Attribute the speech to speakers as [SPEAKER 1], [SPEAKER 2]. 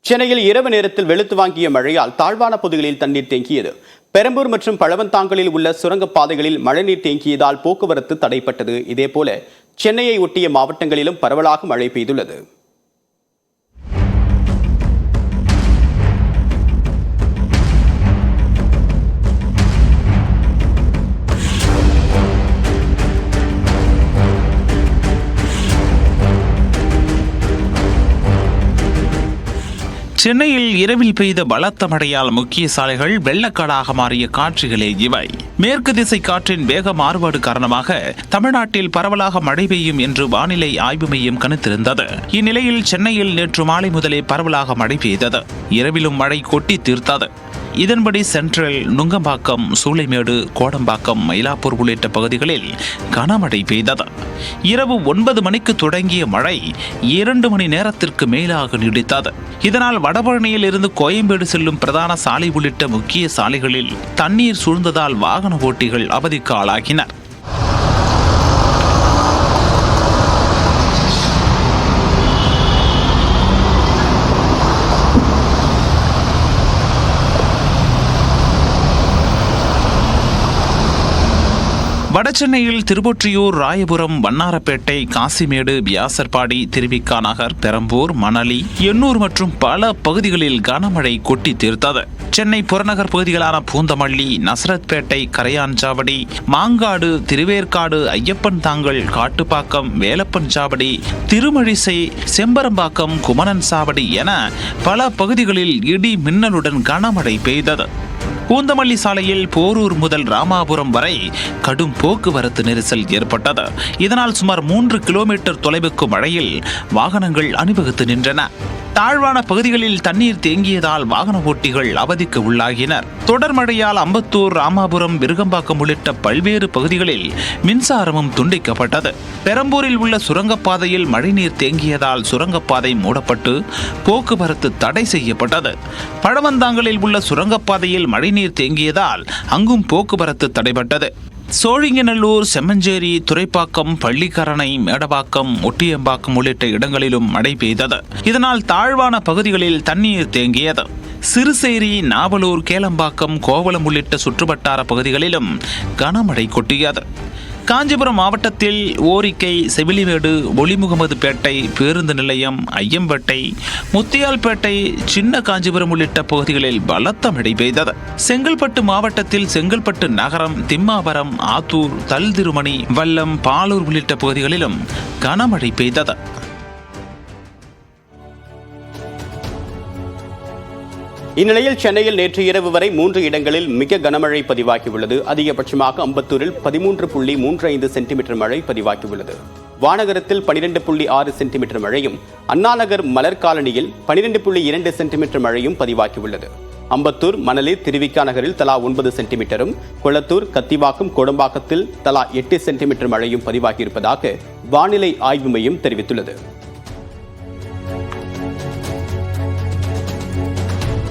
[SPEAKER 1] சென்னையில் இரவு நேரத்தில் வெளுத்து வாங்கிய மழையால் தாழ்வான பகுதிகளில் தண்ணீர் தேங்கியது. பெரம்பூர் மற்றும் பழவந்தாங்கலில் உள்ள சுரங்கப்பாதைகளில் மழைநீர் தேங்கியதால் போக்குவரத்து தடைப்பட்டது. இதேபோல சென்னையை ஒட்டிய மாவட்டங்களிலும் பரவலாக மழை பெய்துள்ளது.
[SPEAKER 2] சென்னையில் இரவில் பெய்த பலத்த மழையால் முக்கிய சாலைகள் வெள்ளக்காடாக மாறிய காட்சிகளே இவை. மேற்கு திசை காற்றின் வேக மாறுபாடு காரணமாக தமிழ்நாட்டில் பரவலாக மழை பெய்யும் என்று வானிலை ஆய்வு மையம் கணித்திருந்தது. இந்நிலையில் சென்னையில் நேற்று மாலை முதலே பரவலாக மழை பெய்தது. இரவிலும் மழை கொட்டி தீர்த்தது. இதன்படி சென்ட்ரல், நுங்கம்பாக்கம், சூளைமேடு, கோடம்பாக்கம், மயிலாப்பூர் உள்ளிட்ட பகுதிகளில் கனமழை பெய்தது. இரவு 9 மணிக்கு தொடங்கிய மழை 2 மணி நேரத்திற்கு மேலாக நீடித்தது. இதனால் வடபழனியில் இருந்து கோயம்பேடு செல்லும் பிரதான சாலை உள்ளிட்ட முக்கிய சாலைகளில் தண்ணீர் சூழ்ந்ததால் வாகன ஓட்டிகள் அவதிக்கு ஆளாகினர். வடசென்னையில் திருவொற்றியூர், ராயபுரம், வண்ணாரப்பேட்டை, காசிமேடு, வியாசர்பாடி, திருவிக்கா நகர், பெரம்பூர், மணலி, எண்ணூர் மற்றும் பல பகுதிகளில் கனமழை கொட்டி தீர்த்தது. சென்னை புறநகர் பகுதிகளான பூந்தமல்லி, நசரத்பேட்டை, கரையான்சாவடி, மாங்காடு, திருவேற்காடு, ஐயப்பன் தாங்கல், காட்டுப்பாக்கம், வேலப்பன் சாவடி, திருமழிசை, செம்பரம்பாக்கம், குமணன் சாவடி என பல பகுதிகளில் இடி மின்னலுடன் கனமழை பெய்தது. பூந்தமல்லி சாலையில் போரூர் முதல் ராமாபுரம் வரை கடும் போக்குவரத்து நெரிசல் ஏற்பட்டது. இதனால் சுமார் 3 கிலோமீட்டர் தொலைவுக்கு மழையில் வாகனங்கள் அணிவகுத்து நின்றன. தாழ்வான பகுதிகளில் தண்ணீர் தேங்கியதால் வாகன ஓட்டிகள் அவதிக்கு உள்ளாகினர். தொடர் மழையால் அம்பத்தூர், ராமாபுரம், விருகம்பாக்கம் உள்ளிட்ட பல்வேறு பகுதிகளில் மின்சாரமும் துண்டிக்கப்பட்டது. பெரம்பூரில் உள்ள சுரங்கப்பாதையில் மழைநீர் தேங்கியதால் சுரங்கப்பாதை மூடப்பட்டு போக்குவரத்து தடை செய்யப்பட்டது. பழவந்தாங்கலில் உள்ள சுரங்கப்பாதையில் மழைநீர் தேங்கியதால் அங்கும் போக்குவரத்து தடைபட்டது. சோழிங்கநல்லூர், செம்மஞ்சேரி, துறைப்பாக்கம், பள்ளிக்கரணை, மேடவாக்கம், ஒட்டியம்பாக்கம் உள்ளிட்ட இடங்களிலும் மழை பெய்தது. இதனால் தாழ்வான பகுதிகளில் தண்ணீர் தேங்கியது. சிறுசேரி, நாவலூர், கேளம்பாக்கம், கோவளம் உள்ளிட்ட சுற்றுவட்டார பகுதிகளிலும் கனமழை கொட்டியது. காஞ்சிபுரம் மாவட்டத்தில் ஓரிக்கை, செவிலிமேடு, ஒளிமுகமதுபேட்டை, பேருந்து நிலையம், ஐயம்பேட்டை, முத்தியால்பேட்டை, சின்ன காஞ்சிபுரம் உள்ளிட்ட பகுதிகளில் பலத்த மழை பெய்தது. செங்கல்பட்டு மாவட்டத்தில் செங்கல்பட்டு நகரம், திம்மாவரம், ஆத்தூர், தல்திருமணி, வல்லம், பாலூர் உள்ளிட்ட பகுதிகளிலும் கனமழை பெய்தது.
[SPEAKER 1] இந்நிலையில் சென்னையில் நேற்று இரவு வரை 3 இடங்களில் மிக கனமழை பதிவாகியுள்ளது. அதிகபட்சமாக அம்பத்தூரில் 13.35 சென்டிமீட்டர் மழை பதிவாகியுள்ளது. வானகரத்தில் 12.6 சென்டிமீட்டர் மழையும், அண்ணாநகர் மலர் காலனியில் 12.2 சென்டிமீட்டர் மழையும் பதிவாகியுள்ளது. அம்பத்தூர், மணலி, திருவிக்கா நகரில் தலா 9 சென்டிமீட்டரும், கொளத்தூர், கத்திவாக்கம், கோடம்பாக்கத்தில் தலா 8 சென்டிமீட்டர் மழையும் பதிவாகியிருப்பதாக வானிலை ஆய்வு மையம் தெரிவித்துள்ளது.